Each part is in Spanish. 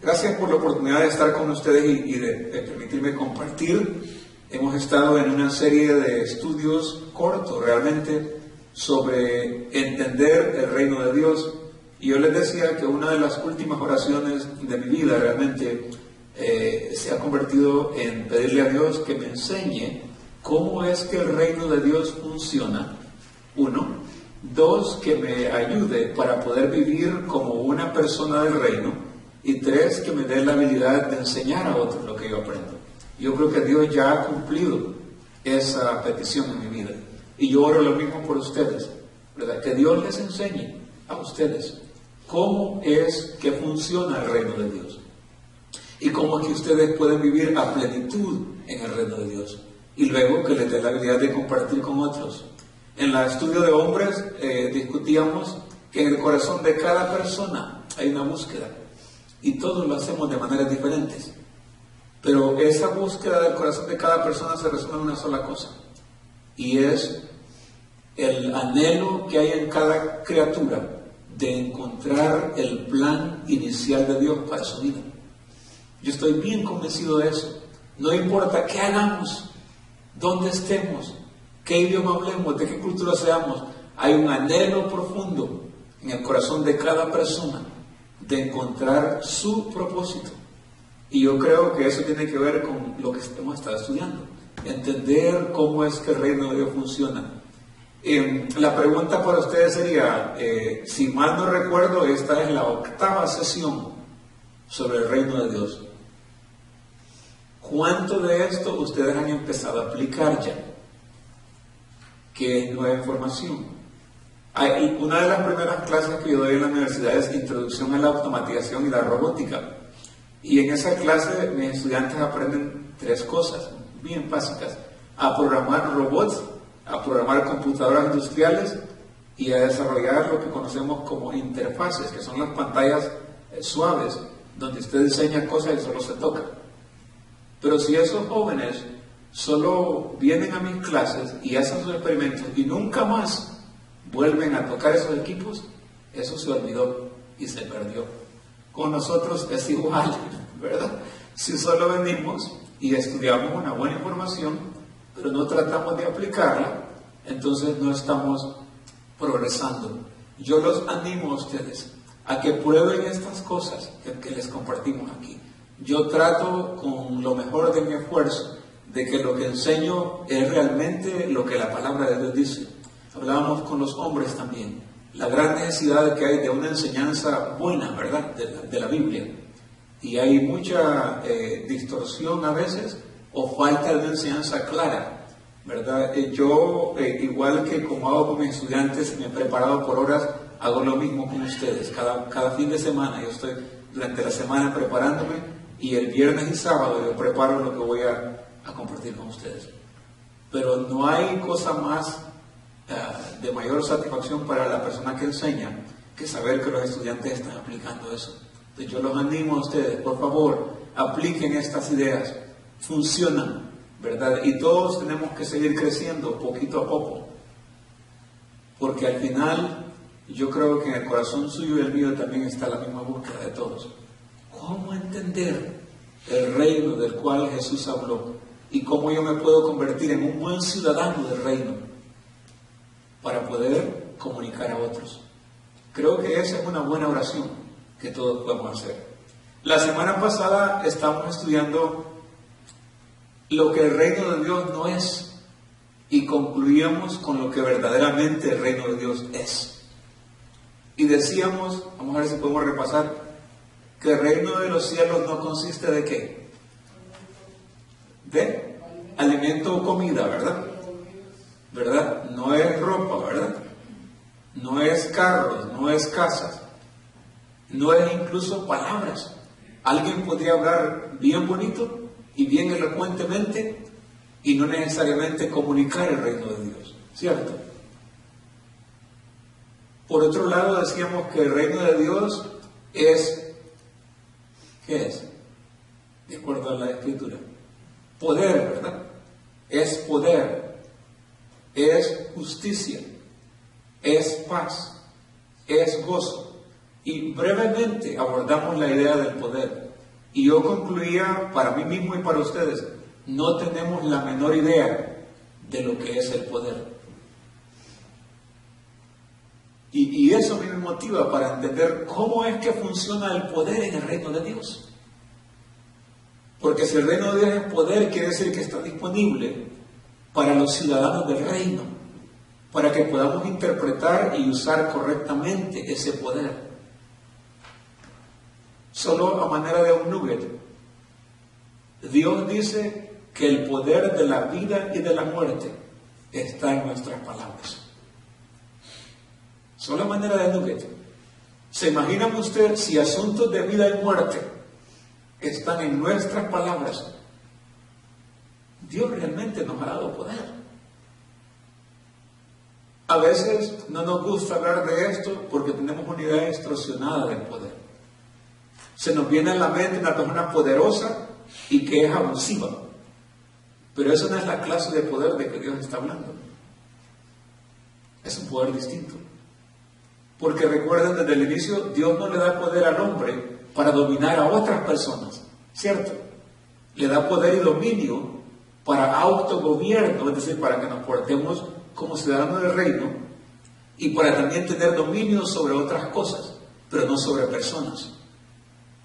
Gracias por la oportunidad de estar con ustedes y de permitirme compartir. Hemos estado en una serie de estudios cortos realmente sobre entender el reino de Dios. Y yo les decía que una de las últimas oraciones de mi vida realmente se ha convertido en pedirle a Dios que me enseñe cómo es que el reino de Dios funciona. Uno. Dos, que me ayude para poder vivir como una persona del reino. Y tres, que me dé la habilidad de enseñar a otros lo que yo aprendo. Yo creo que Dios ya ha cumplido esa petición en mi vida. Y yo oro lo mismo por ustedes, ¿verdad? Que Dios les enseñe a ustedes cómo es que funciona el reino de Dios. Y cómo es que ustedes pueden vivir a plenitud en el reino de Dios. Y luego que les dé la habilidad de compartir con otros. En el estudio de hombres discutíamos que en el corazón de cada persona hay una búsqueda y todos lo hacemos de maneras diferentes, pero esa búsqueda del corazón de cada persona se resume en una sola cosa, y es el anhelo que hay en cada criatura de encontrar el plan inicial de Dios para su vida. Yo estoy bien convencido de eso. No importa qué hagamos, dónde estemos, qué idioma hablemos, de qué cultura seamos, hay un anhelo profundo en el corazón de cada persona de encontrar su propósito. Y yo creo que eso tiene que ver con lo que hemos estado estudiando, entender cómo es que el reino de Dios funciona. La pregunta para ustedes sería, si mal no recuerdo, esta es la 8ª sesión sobre el reino de Dios. ¿Cuánto de esto ustedes han empezado a aplicar ya? Que es nueva información. Una de las primeras clases que yo doy en la universidad es Introducción a la Automatización y la Robótica. Y en esa clase mis estudiantes aprenden 3 cosas bien básicas: a programar robots, a programar computadoras industriales y a desarrollar lo que conocemos como interfaces, que son las pantallas suaves, donde usted diseña cosas y solo se toca. Pero si esos jóvenes solo vienen a mis clases y hacen sus experimentos y nunca más vuelven a tocar esos equipos, eso se olvidó y se perdió. Con nosotros es igual, ¿verdad? Si solo venimos y estudiamos una buena información, pero no tratamos de aplicarla, entonces no estamos progresando. Yo los animo a ustedes a que prueben estas cosas que les compartimos aquí. Yo trato con lo mejor de mi esfuerzo de que lo que enseño es realmente lo que la palabra de Dios dice. Hablábamos con los hombres también, la gran necesidad que hay de una enseñanza buena, ¿verdad?, de la Biblia. Y hay mucha distorsión a veces, o falta de una enseñanza clara, ¿verdad? Yo, igual que como hago con mis estudiantes, me he preparado por horas, hago lo mismo con ustedes. Cada fin de semana yo estoy durante la semana preparándome, y el viernes y sábado yo preparo lo que voy a compartir con ustedes. Pero no hay cosa más de mayor satisfacción para la persona que enseña que saber que los estudiantes están aplicando eso. Entonces yo los animo a ustedes, por favor, apliquen estas ideas, funcionan, ¿verdad? Y todos tenemos que seguir creciendo poquito a poco, porque al final yo creo que en el corazón suyo y el mío también está la misma búsqueda de todos. ¿Cómo entender el reino del cual Jesús habló? Y cómo yo me puedo convertir en un buen ciudadano del reino para poder comunicar a otros. Creo que esa es una buena oración que todos podemos hacer. La semana pasada estamos estudiando lo que el reino de Dios no es y concluíamos con lo que verdaderamente el reino de Dios es. Y decíamos, vamos a ver si podemos repasar, que el reino de los cielos no consiste de ¿qué? De alimento o comida, ¿verdad? ¿Verdad? No es ropa, ¿verdad? No es carros, no es casas, no es incluso palabras. Alguien podría hablar bien bonito y bien elocuentemente y no necesariamente comunicar el reino de Dios, ¿cierto? Por otro lado, decíamos que el reino de Dios es, ¿qué es? De acuerdo a la Escritura, poder, ¿verdad? Es poder, es justicia, es paz, es gozo. Y brevemente abordamos la idea del poder. Y yo concluía para mí mismo y para ustedes, no tenemos la menor idea de lo que es el poder. Y eso a mí me motiva para entender cómo es que funciona el poder en el reino de Dios. Porque si el reino de Dios es poder, quiere decir que está disponible para los ciudadanos del reino, para que podamos interpretar y usar correctamente ese poder. Solo a manera de un nugget, Dios dice que el poder de la vida y de la muerte está en nuestras palabras. Solo a manera de nugget. ¿Se imagina usted si asuntos de vida y muerte están en nuestras palabras? Dios realmente nos ha dado poder. A veces no nos gusta hablar de esto porque tenemos una idea distorsionada del poder. Se nos viene a la mente una persona poderosa y que es abusiva. Pero eso no es la clase de poder de que Dios está hablando. Es un poder distinto. Porque recuerden, desde el inicio, Dios no le da poder al hombre para dominar a otras personas, ¿cierto? Le da poder y dominio para autogobierno, es decir, para que nos portemos como ciudadanos del reino y para también tener dominio sobre otras cosas, pero no sobre personas.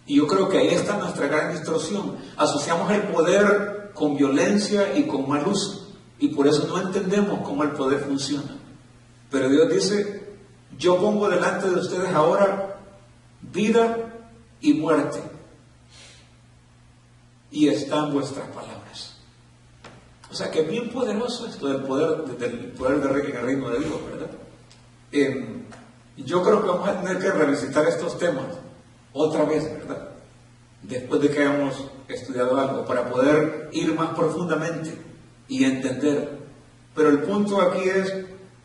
Y yo creo que ahí está nuestra gran distorsión. Asociamos el poder con violencia y con mal uso, y por eso no entendemos cómo el poder funciona. Pero Dios dice: yo pongo delante de ustedes ahora vida y muerte, y está en vuestras palabras. O sea que es bien poderoso esto del poder en el reino de Dios, ¿verdad? Yo creo que vamos a tener que revisitar estos temas otra vez, ¿verdad? Después de que hayamos estudiado algo, para poder ir más profundamente y entender. Pero el punto aquí es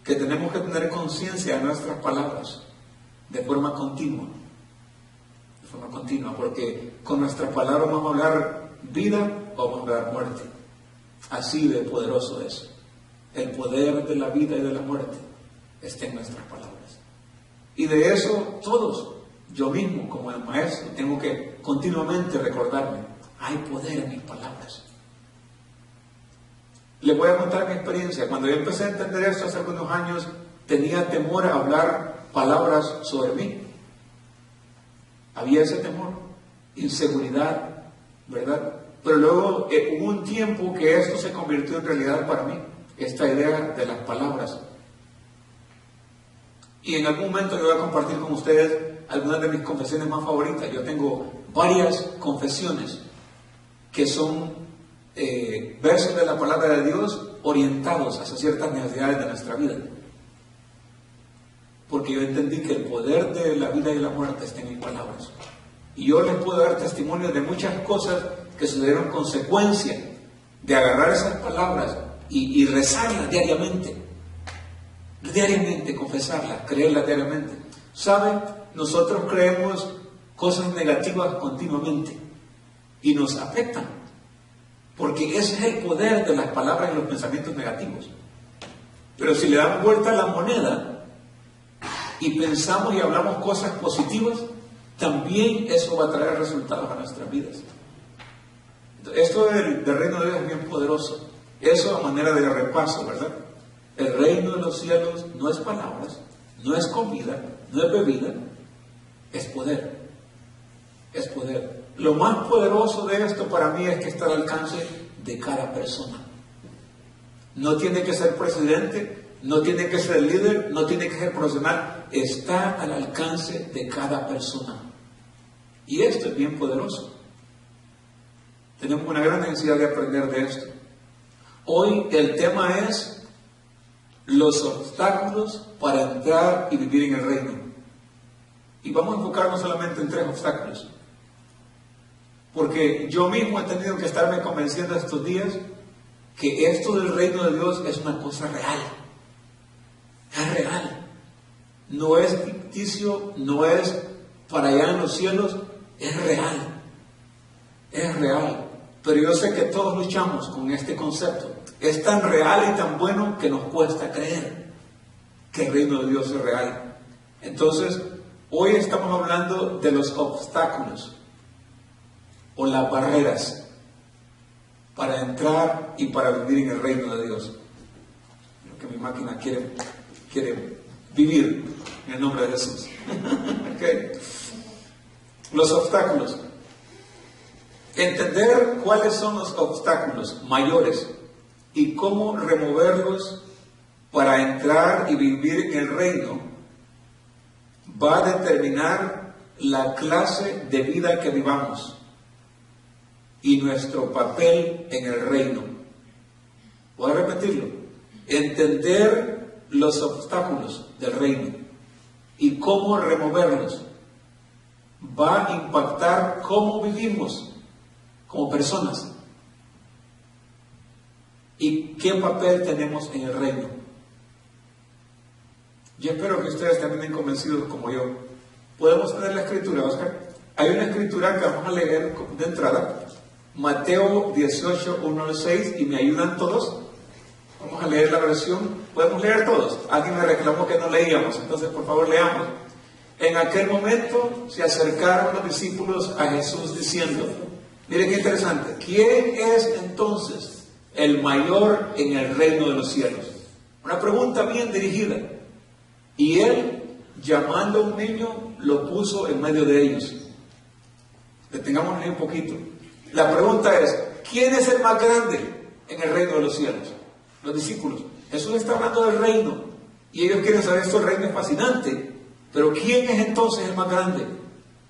que tenemos que tener conciencia de nuestras palabras de forma continua. De forma continua, porque con nuestras palabras vamos a hablar vida o vamos a hablar muerte. Así de poderoso es. El poder de la vida y de la muerte está en nuestras palabras. Y de eso todos, yo mismo como el maestro, tengo que continuamente recordarme: hay poder en mis palabras. Les voy a contar mi experiencia. Cuando yo empecé a entender esto hace algunos años, tenía temor a hablar palabras sobre mí. Había ese temor, inseguridad, ¿verdad? Pero luego hubo un tiempo que esto se convirtió en realidad para mí, esta idea de las palabras. Y en algún momento yo voy a compartir con ustedes algunas de mis confesiones más favoritas. Yo tengo varias confesiones que son versos de la palabra de Dios orientados hacia ciertas necesidades de nuestra vida. Porque yo entendí que el poder de la vida y la muerte está en mis palabras. Y yo les puedo dar testimonio de muchas cosas que sucedieron consecuencia de agarrar esas palabras y rezarlas diariamente. Diariamente, confesarlas, creerlas diariamente. ¿Saben? Nosotros creemos cosas negativas continuamente y nos afectan. Porque ese es el poder de las palabras y los pensamientos negativos. Pero si le damos vuelta a la moneda y pensamos y hablamos cosas positivas, también eso va a traer resultados a nuestras vidas. Esto del reino de Dios es bien poderoso. Eso a manera de repaso, ¿verdad? El reino de los cielos no es palabras, no es comida, no es bebida, es poder. Es poder. Lo más poderoso de esto para mí es que está al alcance de cada persona. No tiene que ser presidente, no tiene que ser líder, no tiene que ser profesional. Está al alcance de cada persona. Y esto es bien poderoso. Tenemos una gran necesidad de aprender de esto. Hoy el tema es los obstáculos para entrar y vivir en el reino. Y vamos a enfocarnos solamente en 3 obstáculos. Porque yo mismo he tenido que estarme convenciendo estos días que esto del reino de Dios es una cosa real. Es real. No es ficticio, no es para allá en los cielos, es real. Es real. Pero yo sé que todos luchamos con este concepto. Es tan real y tan bueno que nos cuesta creer que el reino de Dios es real. Entonces, Hoy estamos hablando de los obstáculos o las barreras para entrar y para vivir en el reino de Dios. Lo que mi máquina quiere vivir en el nombre de Jesús. Okay. Los obstáculos. Entender cuáles son los obstáculos mayores y cómo removerlos para entrar y vivir en el reino va a determinar la clase de vida que vivamos y nuestro papel en el reino. Voy a repetirlo. Entender los obstáculos del reino y cómo removerlos va a impactar cómo vivimos como personas y qué papel tenemos en el reino. Yo espero que ustedes también estén convencidos como yo. Podemos tener la escritura, Oscar. Hay una escritura que vamos a leer de entrada, Mateo 18, 1 al 6, y me ayudan todos. Vamos a leer la versión. ¿Podemos leer todos? Alguien me reclamó que no leíamos, entonces por favor leamos. En aquel momento se acercaron los discípulos a Jesús diciendo, miren qué interesante, ¿quién es entonces el mayor en el reino de los cielos? Una pregunta bien dirigida. Y él, llamando a un niño, lo puso en medio de ellos. Detengámonos ahí un poquito. La pregunta es, ¿quién es el más grande en el reino de los cielos? Los discípulos. Jesús está hablando del reino y ellos quieren saber, esto el reino es fascinante, pero ¿quién es entonces el más grande?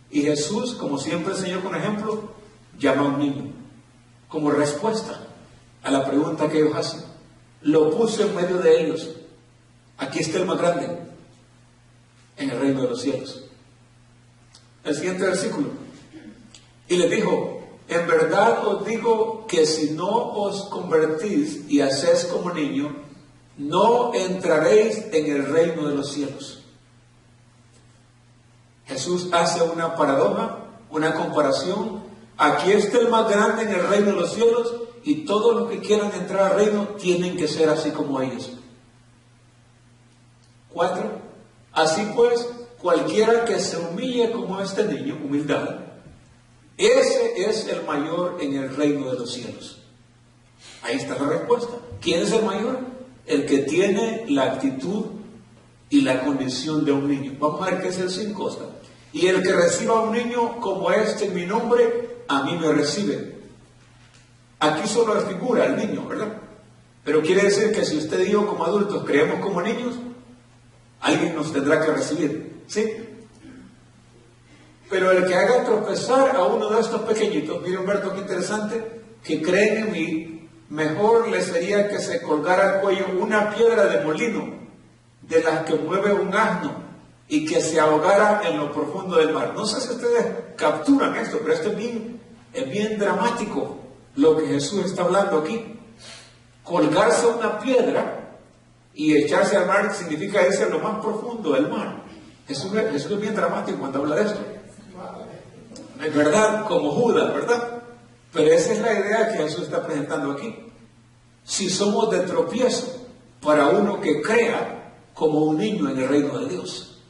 Y Jesús, como siempre enseñó con ejemplo, llama a un niño como respuesta a la pregunta que ellos hacen. Lo puso en medio de ellos. Aquí está el más grande en el reino de los cielos. El siguiente versículo. Y les dijo, en verdad os digo que si no os convertís y hacéis como niño, no entraréis en el reino de los cielos. Jesús hace una paradoja, una comparación. Aquí está el más grande en el reino de los cielos y todos los que quieran entrar al reino tienen que ser así como ellos. 4. Así pues, cualquiera que se humille como este niño, humildad, ese es el mayor en el reino de los cielos. Ahí está la respuesta. ¿Quién es el mayor? El que tiene la actitud y la condición de un niño. Vamos a ver qué es el 5. Y el que reciba a un niño como este en mi nombre, a mí me recibe. Aquí solo figura el niño, ¿verdad? Pero quiere decir que si usted y yo como adultos creemos como niños, alguien nos tendrá que recibir, ¿sí? Pero el que haga tropezar a uno de estos pequeñitos, mire Humberto, qué interesante, que creen en mí, mejor le sería que se colgara al cuello una piedra de molino, de las que mueve un asno, y que se ahogara en lo profundo del mar. No sé si ustedes capturan esto, pero esto es bien dramático lo que Jesús está hablando aquí. Colgarse a una piedra y echarse al mar significa irse a lo más profundo del mar. Jesús es bien dramático cuando habla de esto. Es verdad, como Judas, ¿verdad? Pero esa es la idea que Jesús está presentando aquí. Si somos de tropiezo para uno que crea como un niño en el reino de Dios.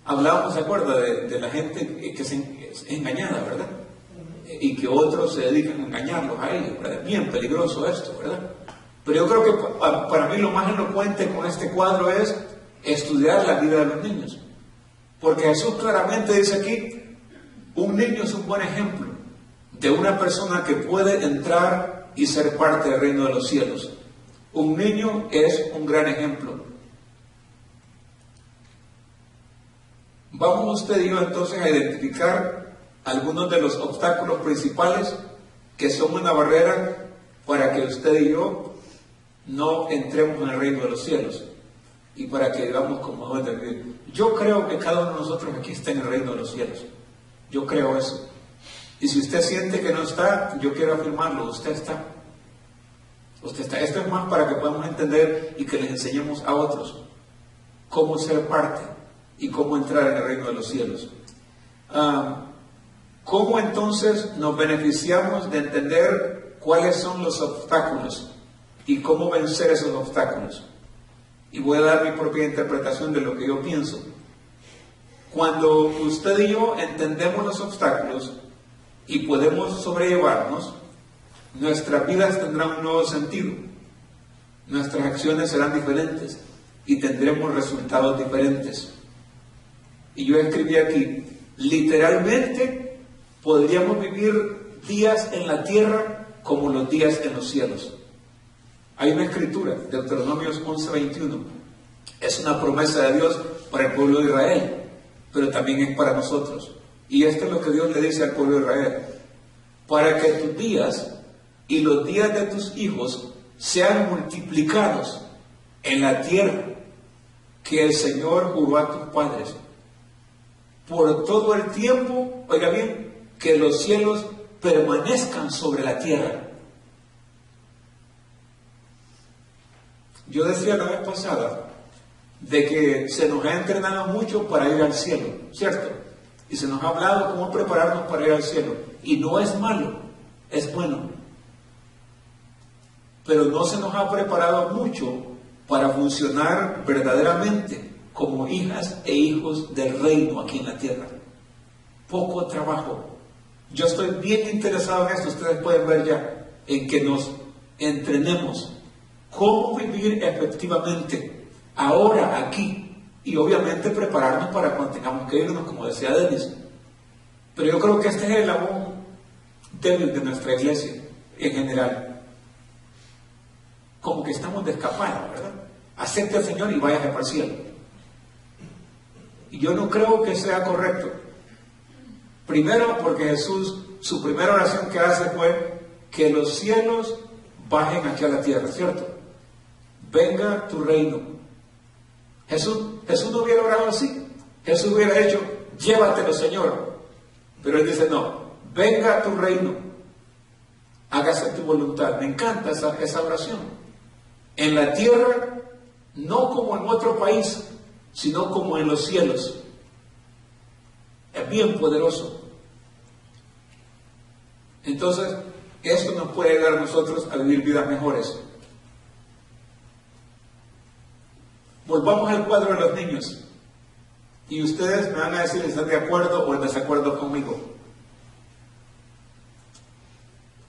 Hablábamos, ¿se acuerda? De la gente que es engañada, ¿verdad? Y que otros se dedican a engañarlos a ellos, ¿verdad? Es bien peligroso esto, ¿verdad? Pero yo creo que para mí lo más elocuente con este cuadro es estudiar la vida de los niños. Porque Jesús claramente dice aquí, un niño es un buen ejemplo de una persona que puede entrar y ser parte del reino de los cielos. Un niño es un gran ejemplo. Vamos usted y yo entonces a identificar algunos de los obstáculos principales que son una barrera para que usted y yo no entremos en el reino de los cielos y para que vivamos como debe de vivir. Yo creo que cada uno de nosotros aquí está en el reino de los cielos. Yo creo eso. Y si usted siente que no está, yo quiero afirmarlo, usted está. Usted está. Esto es más para que podamos entender y que les enseñemos a otros cómo ser parte y cómo entrar en el reino de los cielos. ¿Cómo entonces nos beneficiamos de entender cuáles son los obstáculos y cómo vencer esos obstáculos? Y voy a dar mi propia interpretación de lo que yo pienso. Cuando usted y yo entendemos los obstáculos y podemos sobrellevarnos, nuestras vidas tendrán un nuevo sentido. Nuestras acciones serán diferentes y tendremos resultados diferentes. Y yo escribí aquí, literalmente podríamos vivir días en la tierra como los días en los cielos. Hay una escritura, Deuteronomios 11:21. Es una promesa de Dios para el pueblo de Israel, pero también es para nosotros. Y esto es lo que Dios le dice al pueblo de Israel: para que tus días y los días de tus hijos sean multiplicados en la tierra que el Señor juró a tus padres, por todo el tiempo, oiga bien, que los cielos permanezcan sobre la tierra. Yo decía la vez pasada de que se nos ha entrenado mucho para ir al cielo, ¿cierto? Y se nos ha hablado cómo prepararnos para ir al cielo. Y no es malo, es bueno. Pero no se nos ha preparado mucho para funcionar verdaderamente como hijas e hijos del reino aquí en la tierra. Poco trabajo. Yo estoy bien interesado en esto, ustedes pueden ver ya, en que nos entrenemos cómo vivir efectivamente ahora, aquí, y obviamente prepararnos para cuando tengamos que irnos, como decía Denis. Pero yo creo que este es el eslabón débil de nuestra iglesia en general. Como que estamos de escapada, ¿verdad? Acepte al Señor y váyase para el cielo. Y yo no creo que sea correcto. Primero, porque Jesús, su primera oración que hace fue que los cielos bajen aquí a la tierra, ¿cierto? Venga tu reino. Jesús no hubiera orado así. Jesús hubiera hecho, llévatelo, Señor. Pero Él dice, no, venga tu reino, hágase tu voluntad. Me encanta esa oración. En la tierra, no como en otro país, sino como en los cielos. Es bien poderoso. Entonces, esto nos puede ayudar a nosotros a vivir vidas mejores. Volvamos al cuadro de los niños. Y ustedes me van a decir si están de acuerdo o en desacuerdo conmigo.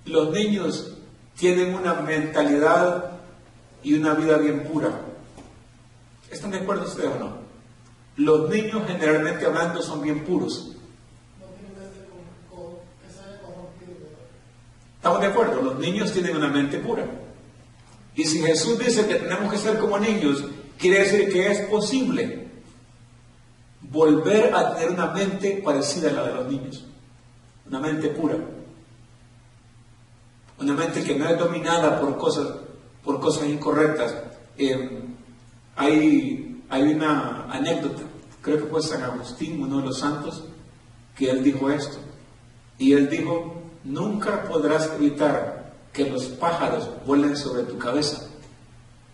Los niños tienen una mentalidad y una vida bien pura. ¿Están de acuerdo ustedes o no? Los niños, generalmente hablando, son bien puros. ¿Estamos de acuerdo? Los niños tienen una mente pura. Y si Jesús dice que tenemos que ser como niños, quiere decir que es posible volver a tener una mente parecida a la de los niños. Una mente pura. Una mente que no es dominada por cosas incorrectas. Hay una anécdota, creo que fue San Agustín, uno de los santos, que él dijo esto. Y él dijo, nunca podrás evitar que los pájaros vuelen sobre tu cabeza,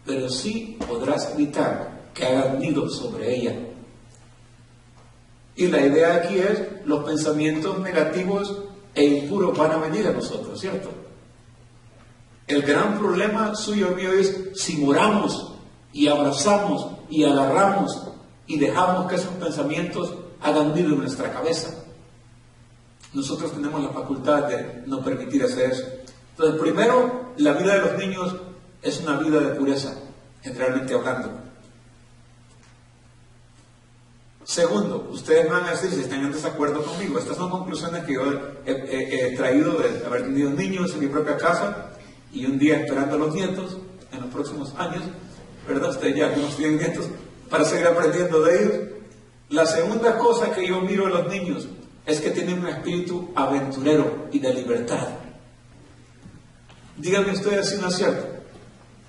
pero sí podrás evitar que hagan nido sobre ella. Y la idea aquí es, los pensamientos negativos e impuros van a venir a nosotros, ¿cierto? El gran problema suyo y mío es si moramos y abrazamos y agarramos y dejamos que esos pensamientos hagan nido en nuestra cabeza. Nosotros tenemos la facultad de no permitir hacer eso. Entonces, primero, la vida de los niños es una vida de pureza, generalmente hablando. Segundo, ustedes van a decir si están en desacuerdo conmigo. Estas son conclusiones que yo he traído de haber tenido niños en mi propia casa y un día esperando a los nietos en los próximos años, ¿verdad? Ustedes ya no tienen nietos para seguir aprendiendo de ellos. La segunda cosa que yo miro en los niños es que tienen un espíritu aventurero y de libertad. Díganme ustedes si no es cierto.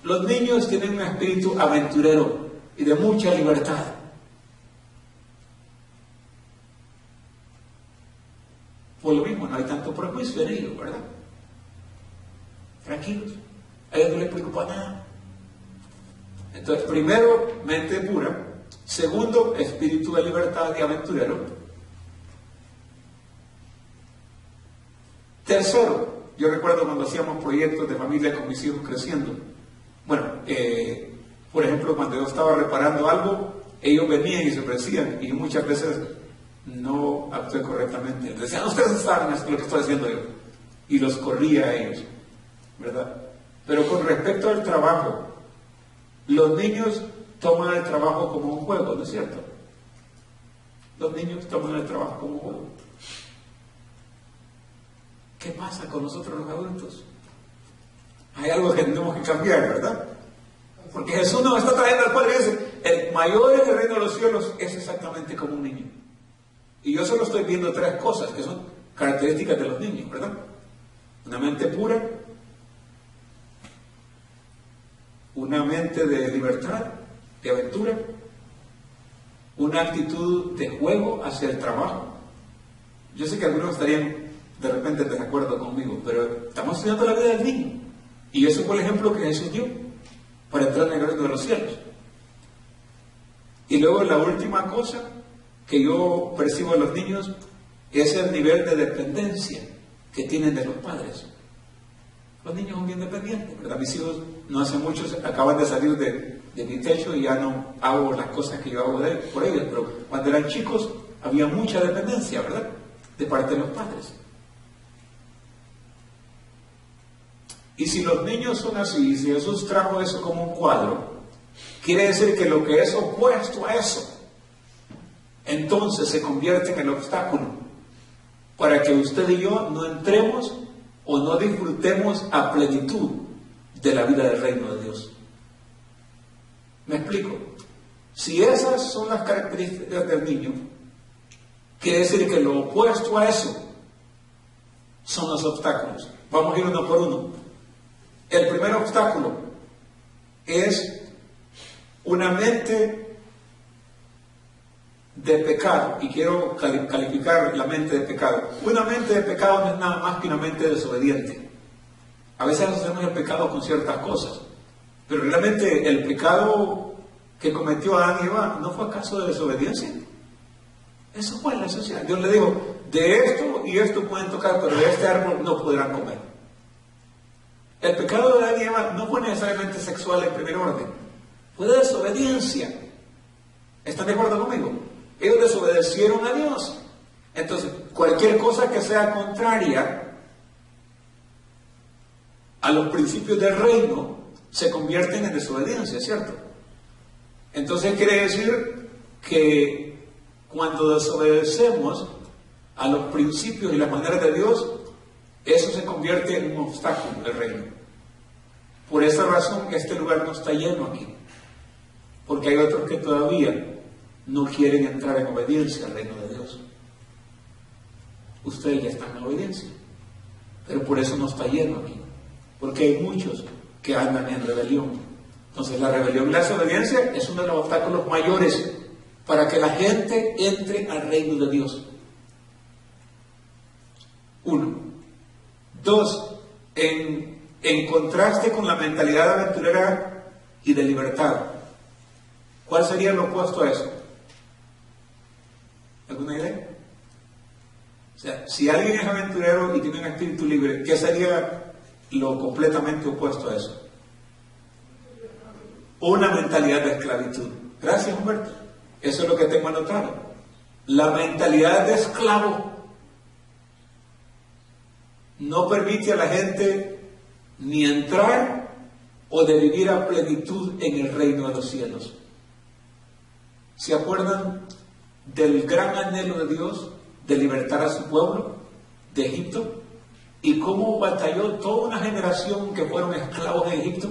Los niños tienen un espíritu aventurero y de mucha libertad. Por lo mismo, no hay tanto prejuicio en ellos, ¿verdad? Tranquilos, a ellos no les preocupa nada. Entonces, primero, mente pura. Segundo, espíritu de libertad y aventurero. Tercero, yo recuerdo cuando hacíamos proyectos de familia con mis hijos creciendo. Bueno, por ejemplo, cuando yo estaba reparando algo, ellos venían y se ofrecían, y muchas veces no actué correctamente. Decían, ustedes saben lo que estoy haciendo yo. Y los corría a ellos, ¿verdad? Pero con respecto al trabajo, los niños toman el trabajo como un juego, ¿no es cierto? Los niños toman el trabajo como un juego. ¿Qué pasa con nosotros los adultos? Hay algo que tenemos que cambiar, ¿verdad? Porque Jesús nos está trayendo al Padre y dice, el mayor en el reino de los cielos es exactamente como un niño. Y yo solo estoy viendo tres cosas que son características de los niños, ¿verdad? Una mente pura, una mente de libertad, de aventura, una actitud de juego hacia el trabajo. Yo sé que algunos estarían de repente en desacuerdo conmigo, pero estamos estudiando la vida del niño. Y eso fue el ejemplo que Jesús dio para entrar en el reino de los cielos. Y luego la última cosa que yo percibo en los niños es el nivel de dependencia que tienen de los padres. Los niños son bien dependientes, ¿verdad? Mis hijos no hace mucho acaban de salir de mi techo y ya no hago las cosas que yo hago por ellos, pero cuando eran chicos había mucha dependencia, ¿verdad? De parte de los padres. Y si los niños son así, y si Jesús trajo eso como un cuadro, quiere decir que lo que es opuesto a eso, entonces se convierte en el obstáculo para que usted y yo no entremos o no disfrutemos a plenitud de la vida del reino de Dios. ¿Me explico? Si esas son las características del niño, quiere decir que lo opuesto a eso son los obstáculos. Vamos a ir uno por uno. El primer obstáculo es una mente de pecado, y quiero calificar la mente de pecado. Una mente de pecado no es nada más que una mente desobediente. A veces hacemos el pecado con ciertas cosas, pero realmente el pecado que cometió Adán y Eva no fue acaso de desobediencia. Eso fue la sociedad. Dios le dijo, de esto y esto pueden tocar, pero de este árbol no podrán comer. El pecado de Adán y Eva no fue necesariamente sexual en primer orden, fue de desobediencia. ¿Están de acuerdo conmigo? Ellos desobedecieron a Dios. Entonces, cualquier cosa que sea contraria a los principios del reino se convierte en desobediencia, ¿cierto? Entonces quiere decir que cuando desobedecemos a los principios y las maneras de Dios, eso se convierte en un obstáculo del reino. Por esa razón este lugar no está lleno aquí, porque hay otros que todavía no quieren entrar en obediencia al reino de Dios. Ustedes ya están en obediencia, pero por eso no está lleno aquí, porque hay muchos que andan en rebelión. Entonces la rebelión y la desobediencia es uno de los obstáculos mayores para que la gente entre al reino de Dios. 1. 2. En contraste con la mentalidad aventurera y de libertad, ¿cuál sería lo opuesto a eso? ¿Alguna idea? O sea, si alguien es aventurero y tiene un espíritu libre, ¿qué sería lo completamente opuesto a eso? Una mentalidad de esclavitud. Gracias, Humberto. Eso es lo que tengo anotado. La mentalidad de esclavo no permite a la gente ni entrar o de vivir a plenitud en el reino de los cielos. ¿Se acuerdan del gran anhelo de Dios de libertar a su pueblo de Egipto? ¿Y cómo batalló toda una generación que fueron esclavos en Egipto?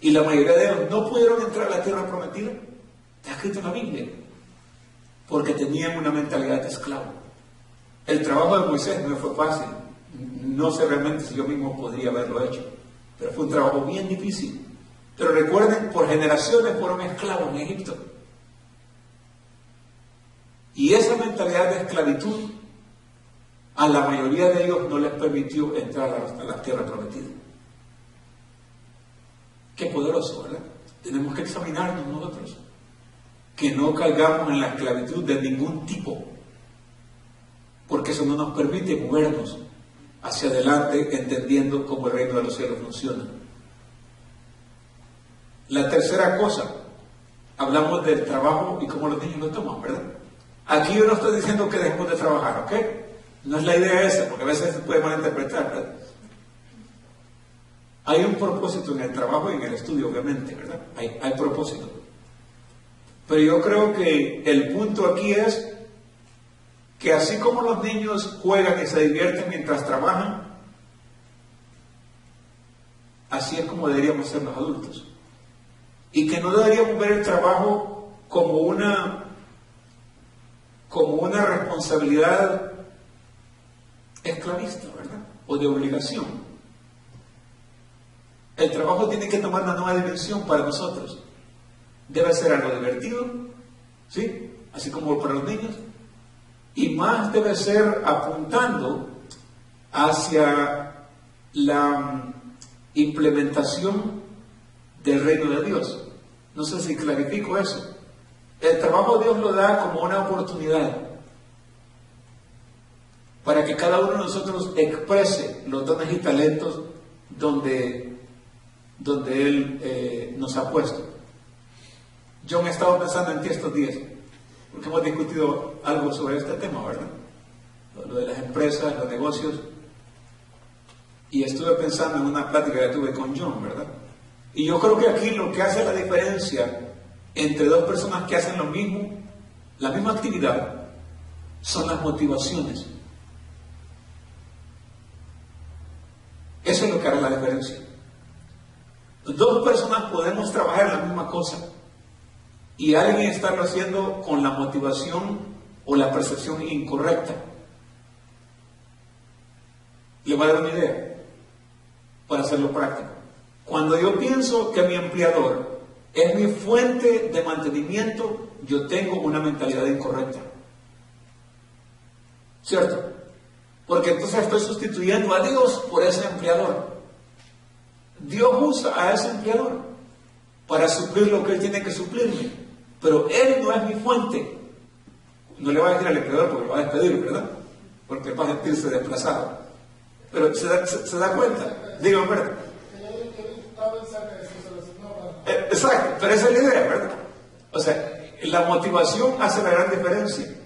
Y la mayoría de ellos no pudieron entrar a la tierra prometida. Está escrito en la Biblia. Porque tenían una mentalidad de esclavo. El trabajo de Moisés no fue fácil. No sé realmente si yo mismo podría haberlo hecho. Pero fue un trabajo bien difícil. Pero recuerden, por generaciones fueron esclavos en Egipto. Y esa mentalidad de esclavitud a la mayoría de ellos no les permitió entrar a la tierra prometida. Qué poderoso, ¿verdad? Tenemos que examinarnos nosotros, que no caigamos en la esclavitud de ningún tipo, porque eso no nos permite movernos hacia adelante entendiendo cómo el reino de los cielos funciona. La tercera cosa, hablamos del trabajo y cómo los niños lo toman, ¿verdad? Aquí yo no estoy diciendo que dejemos de trabajar, ¿ok? No es la idea esa, porque a veces se puede malinterpretar, ¿verdad? Hay un propósito en el trabajo y en el estudio, obviamente, ¿verdad? Hay propósito. Pero yo creo que el punto aquí es que así como los niños juegan y se divierten mientras trabajan, así es como deberíamos ser los adultos. Y que no deberíamos ver el trabajo como una responsabilidad esclavista, ¿verdad? O de obligación. El trabajo tiene que tomar una nueva dimensión para nosotros. Debe ser algo divertido, ¿sí? Así como para los niños. Y más debe ser apuntando hacia la implementación del reino de Dios. No sé si clarifico eso. El trabajo Dios lo da como una oportunidad para que cada uno de nosotros exprese los dones y talentos donde Él nos ha puesto. Yo me he estado pensando en ti estos días, porque hemos discutido algo sobre este tema, ¿verdad? Lo de las empresas, los negocios. Y estuve pensando en una plática que tuve con John, ¿verdad? Y yo creo que aquí lo que hace la diferencia entre dos personas que hacen lo mismo, la misma actividad, son las motivaciones. Eso es lo que hará la diferencia. Dos personas podemos trabajar la misma cosa y alguien estarlo haciendo con la motivación o la percepción incorrecta. Le voy a dar una idea para hacerlo práctico. Cuando yo pienso que mi empleador es mi fuente de mantenimiento, yo tengo una mentalidad incorrecta. ¿Cierto? Porque entonces estoy sustituyendo a Dios por ese empleador. Dios usa a ese empleador para suplir lo que Él tiene que suplirme, pero Él no es mi fuente. No le va a decir al empleador porque lo va a despedir, ¿verdad? Porque va a sentirse desplazado. Pero se da cuenta. Dígame, ¿verdad? Exacto, pero esa es la idea, ¿verdad? O sea, la motivación hace la gran diferencia.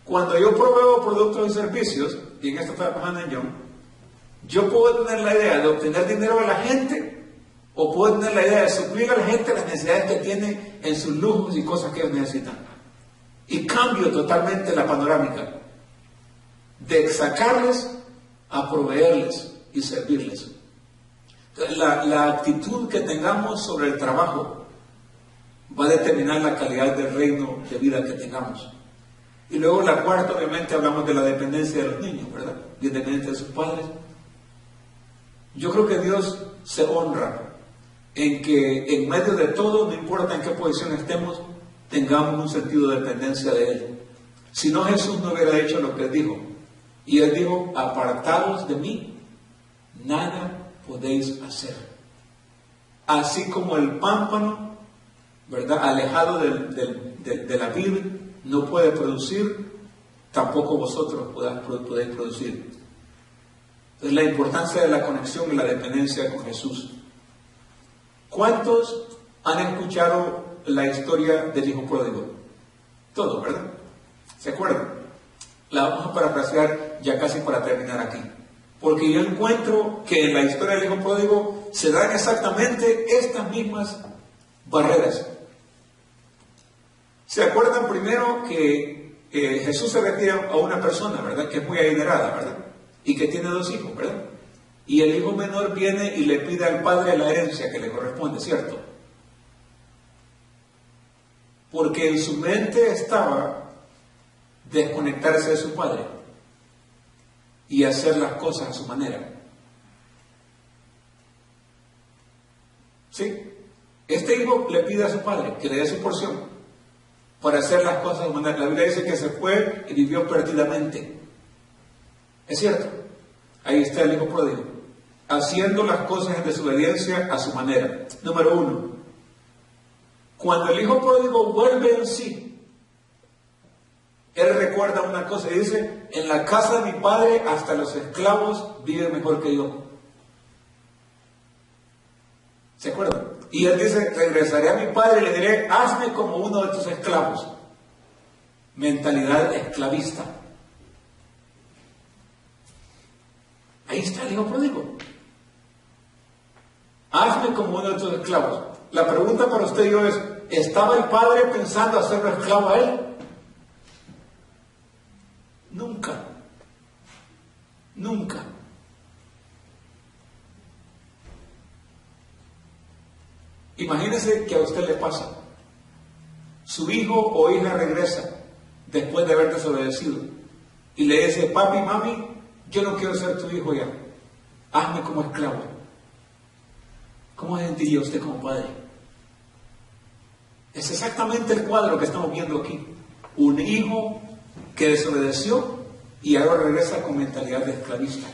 Cuando yo proveo productos y servicios, y en esto está trabajando en John, yo puedo tener la idea de obtener dinero de la gente, o puedo tener la idea de suplir a la gente las necesidades que tiene en sus lujos y cosas que ellos necesitan. Y cambio totalmente la panorámica de sacarles a proveerles y servirles. Entonces, la actitud que tengamos sobre el trabajo va a determinar la calidad del reino de vida que tengamos. Y luego la cuarta, obviamente, hablamos de la dependencia de los niños, ¿verdad? Independiente de sus padres. Yo creo que Dios se honra en que en medio de todo, no importa en qué posición estemos, tengamos un sentido de dependencia de Él. Si no, Jesús no hubiera hecho lo que Él dijo. Y Él dijo, apartados de mí, nada podéis hacer. Así como el pámpano, ¿verdad?, alejado de la vid, no puede producir, tampoco vosotros podéis producir. Entonces, la importancia de la conexión y la dependencia con Jesús. ¿Cuántos han escuchado la historia del hijo pródigo? Todos, ¿verdad? ¿Se acuerdan? La vamos a parafrasear ya casi para terminar aquí. Porque yo encuentro que en la historia del hijo pródigo se dan exactamente estas mismas barreras. ¿Se acuerdan primero que Jesús se refiere a una persona, ¿verdad?, que es muy adinerada, ¿verdad?, y que tiene dos hijos, ¿verdad? Y el hijo menor viene y le pide al padre la herencia que le corresponde, ¿cierto? Porque en su mente estaba desconectarse de su padre y hacer las cosas a su manera. ¿Sí? Este hijo le pide a su padre que le dé su porción para hacer las cosas a su manera. La Biblia dice que se fue y vivió perdidamente. ¿Es cierto? Ahí está el hijo pródigo, haciendo las cosas en desobediencia a su manera. Número 1. Cuando el hijo pródigo vuelve en sí, él recuerda una cosa y dice, en la casa de mi padre hasta los esclavos viven mejor que yo. ¿Se acuerdan? Y él dice, regresaré a mi padre y le diré, hazme como uno de tus esclavos. mentalidad esclavista. Ahí está el hijo pródigo. Hazme como uno de tus esclavos. La pregunta para usted y yo es, ¿estaba el padre pensando hacerlo esclavo a él? Nunca. Nunca. Imagínese que a usted le pasa. Su hijo o hija regresa después de haber desobedecido y le dice, papi, mami, yo no quiero ser tu hijo ya. Hazme como esclavo. ¿Cómo se sentiría usted como padre? Es exactamente el cuadro que estamos viendo aquí. Un hijo que desobedeció y ahora regresa con mentalidad de esclavista.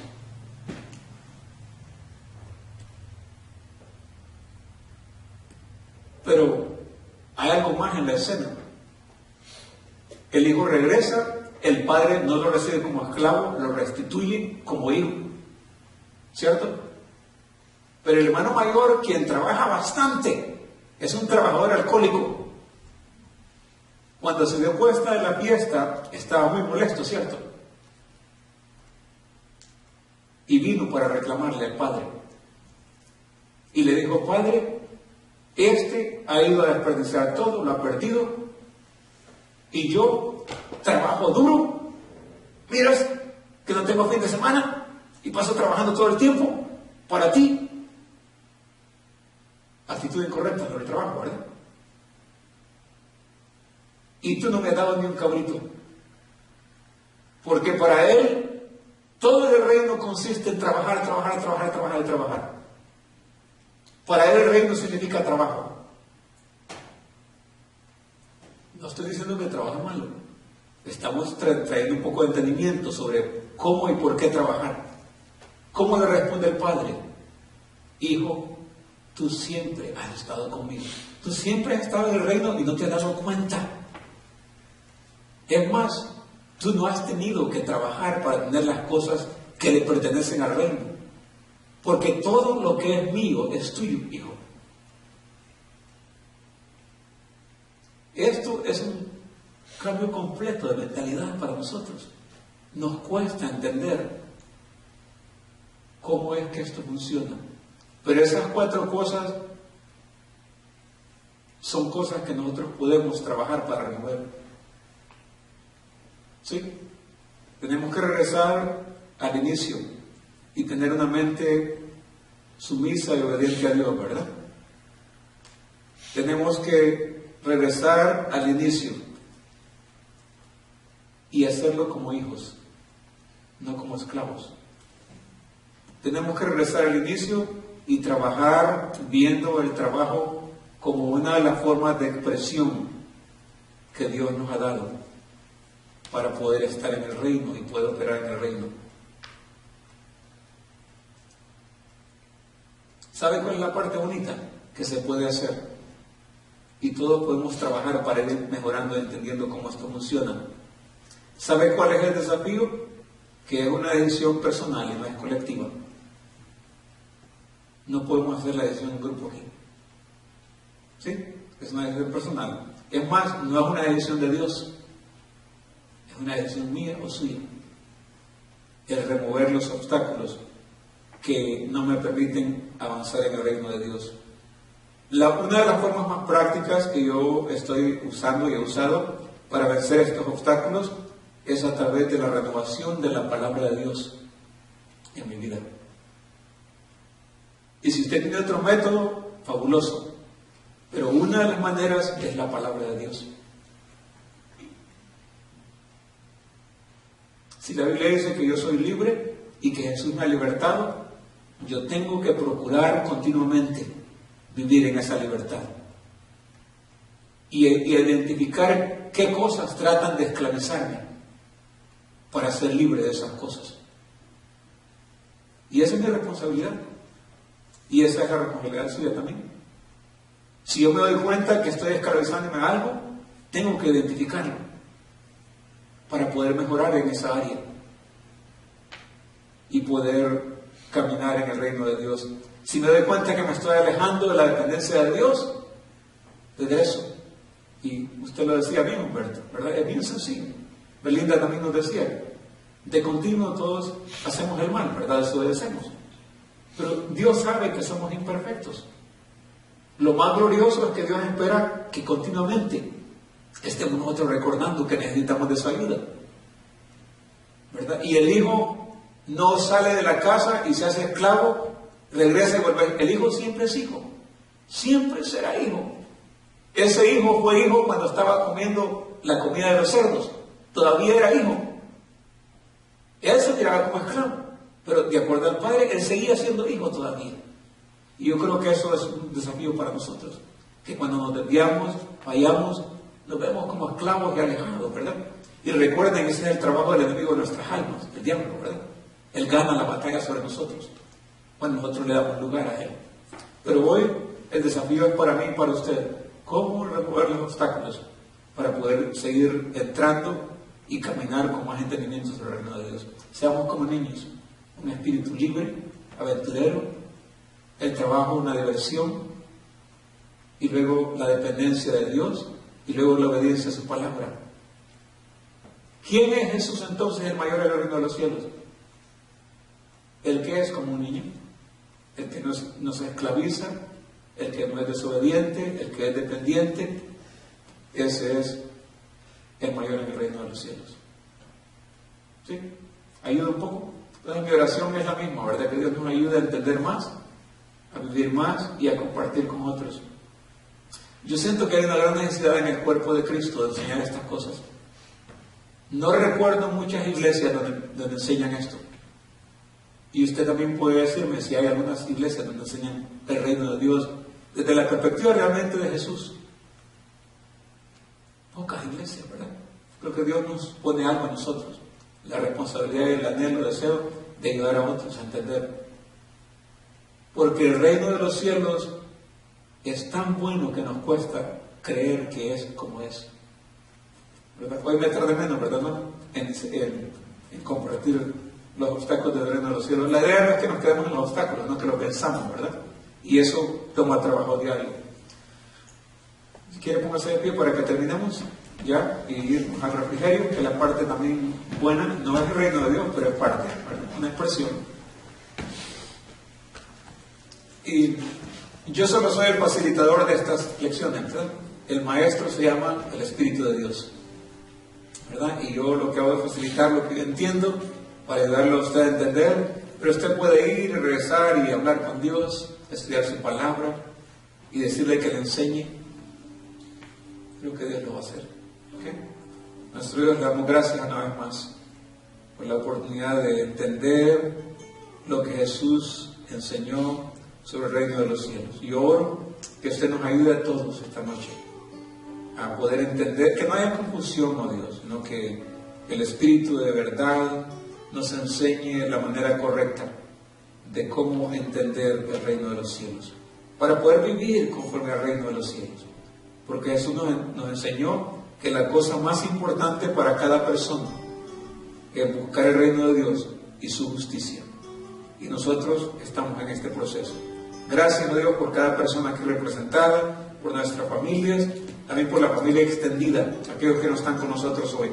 Pero hay algo más en la escena. El hijo regresa, el padre no lo recibe como esclavo, lo restituye como hijo. ¿Cierto? Pero el hermano mayor, quien trabaja bastante, es un trabajador alcohólico. Cuando se dio cuenta de la fiesta, estaba muy molesto, ¿cierto? Y vino para reclamarle al padre. Y le dijo, padre, este ha ido a desperdiciar todo, lo ha perdido, y yo trabajo duro, miras que no tengo fin de semana, y paso trabajando todo el tiempo para ti. Actitud incorrecta en el trabajo, ¿verdad? Y tú no me has dado ni un cabrito. Porque para él, todo el reino consiste en trabajar, trabajar, trabajar, trabajar y trabajar. Para él el reino significa trabajo. No estoy diciendo que el trabajo es malo. Estamos trayendo un poco de entendimiento sobre cómo y por qué trabajar. ¿Cómo le responde el padre? Hijo, tú siempre has estado conmigo. Tú siempre has estado en el reino y no te has dado cuenta. Es más, tú no has tenido que trabajar para tener las cosas que le pertenecen al reino. Porque todo lo que es mío es tuyo, hijo. Esto es un cambio completo de mentalidad para nosotros. Nos cuesta entender cómo es que esto funciona. Pero esas 4 cosas son cosas que nosotros podemos trabajar para remover. ¿Sí? Tenemos que regresar al inicio y tener una mente sumisa y obediente a Dios, ¿verdad? Tenemos que regresar al inicio y hacerlo como hijos, no como esclavos. Tenemos que regresar al inicio y trabajar viendo el trabajo como una de las formas de expresión que Dios nos ha dado para poder estar en el reino y poder operar en el reino. ¿Sabe cuál es la parte bonita que se puede hacer? Y todos podemos trabajar para ir mejorando y entendiendo cómo esto funciona. ¿Sabe cuál es el desafío? Que es una decisión personal y no es colectiva. No podemos hacer la decisión en grupo aquí. ¿Sí? Es una decisión personal. Es más, no es una decisión de Dios. Es una decisión mía o suya. El remover los obstáculos que no me permiten avanzar en el reino de Dios. Una de las formas más prácticas que yo estoy usando y he usado para vencer estos obstáculos es a través de la renovación de la palabra de Dios en mi vida. Y si usted tiene otro método, fabuloso. Pero una de las maneras es la palabra de Dios. Si la Biblia dice que yo soy libre y que Jesús me ha libertado, yo tengo que procurar continuamente vivir en esa libertad. Y identificar qué cosas tratan de esclavizarme para ser libre de esas cosas. Y esa es mi responsabilidad. Y esa es la responsabilidad suya también. Si yo me doy cuenta que estoy esclavizándome a algo, tengo que identificarlo para poder mejorar en esa área y poder caminar en el reino de Dios. Si me doy cuenta que me estoy alejando de la dependencia de Dios, regreso Y usted lo decía bien, Humberto, ¿verdad? Es bien sencillo. Belinda también nos decía, de continuo todos hacemos el mal, ¿verdad? Desobedecemos. Pero Dios sabe que somos imperfectos. Lo más glorioso es que Dios espera que continuamente estemos nosotros recordando que necesitamos de su ayuda, ¿verdad? Y el hijo no sale de la casa y se hace esclavo, regresa y vuelve. El hijo siempre es hijo, siempre será hijo. Ese hijo fue hijo cuando estaba comiendo la comida de los cerdos, todavía era hijo. Él se tiraba como esclavo, pero de acuerdo al padre, él seguía siendo hijo todavía. Y yo creo que eso es un desafío para nosotros, que cuando nos desviamos, fallamos, nos vemos como esclavos y alejados, ¿verdad? Y recuerden, ese es el trabajo del enemigo de nuestras almas, el diablo, ¿verdad? Él gana la batalla sobre nosotros, cuando nosotros le damos lugar a él. Pero hoy el desafío es para mí y para usted, cómo remover los obstáculos para poder seguir entrando y caminar con más entendimiento sobre el reino de Dios. Seamos como niños, un espíritu libre, aventurero, el trabajo una diversión, y luego la dependencia de Dios, y luego la obediencia a su palabra. ¿Quién es Jesús entonces el mayor en el reino de los cielos? El que es como un niño, el que no se esclaviza, el que no es desobediente, el que es dependiente. Ese es el mayor en el reino de los cielos. ¿Sí? ¿Ayuda un poco? Entonces mi oración es la misma, ¿verdad? Que Dios nos ayude a entender más, a vivir más y a compartir con otros. Yo siento que hay una gran necesidad en el cuerpo de Cristo de enseñar estas cosas. No recuerdo muchas iglesias donde enseñan esto. Y usted también puede decirme si hay algunas iglesias donde enseñan el reino de Dios desde la perspectiva realmente de Jesús. Pocas iglesias, ¿verdad? Creo que Dios nos pone algo a nosotros, la responsabilidad y el anhelo, el deseo de ayudar a otros a entender. Porque el reino de los cielos es tan bueno que nos cuesta creer que es como es, ¿verdad? Hoy me trae menos, ¿verdad? ¿No? En compartir los obstáculos del reino de los cielos. La idea no es que nos quedemos en los obstáculos, no que lo pensamos, ¿verdad? Y eso toma trabajo diario. Si quiere, póngase de pie para que terminemos ya y ir al refrigerio, que es la parte también buena, no es el reino de Dios, pero es parte, ¿verdad? Una expresión. Y yo solo soy el facilitador de estas lecciones, ¿verdad? El maestro se llama el Espíritu de Dios, ¿verdad? Y yo lo que hago es facilitar lo que yo entiendo para ayudarlo a usted a entender, pero usted puede ir y regresar y hablar con Dios, estudiar su palabra y decirle que le enseñe. Creo que Dios lo va a hacer. ¿Okay? Nuestro Dios, le damos gracias una vez más por la oportunidad de entender lo que Jesús enseñó sobre el reino de los cielos. Y oro que usted nos ayude a todos esta noche a poder entender, que no haya confusión, oh Dios, sino que el Espíritu de verdad nos enseñe la manera correcta de cómo entender el reino de los cielos, para poder vivir conforme al reino de los cielos. Porque Jesús nos enseñó que la cosa más importante para cada persona es buscar el reino de Dios y su justicia. Y nosotros estamos en este proceso. Gracias a Dios por cada persona aquí representada, por nuestras familias, también por la familia extendida, aquellos que no están con nosotros hoy.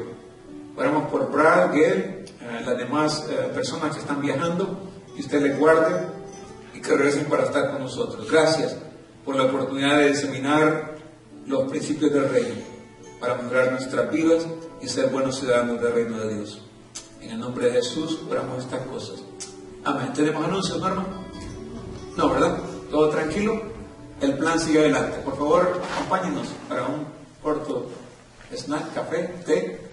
Oramos por Brad, Gail, las demás personas que están viajando, y usted les guarde y que regresen para estar con nosotros. Gracias por la oportunidad de diseminar los principios del reino, para mejorar nuestras vidas y ser buenos ciudadanos del reino de Dios. En el nombre de Jesús oramos estas cosas. Amén. ¿Tenemos anuncios, no, hermano? No, ¿verdad? ¿Todo tranquilo? El plan sigue adelante. Por favor, acompáñenos para un corto snack, café, té.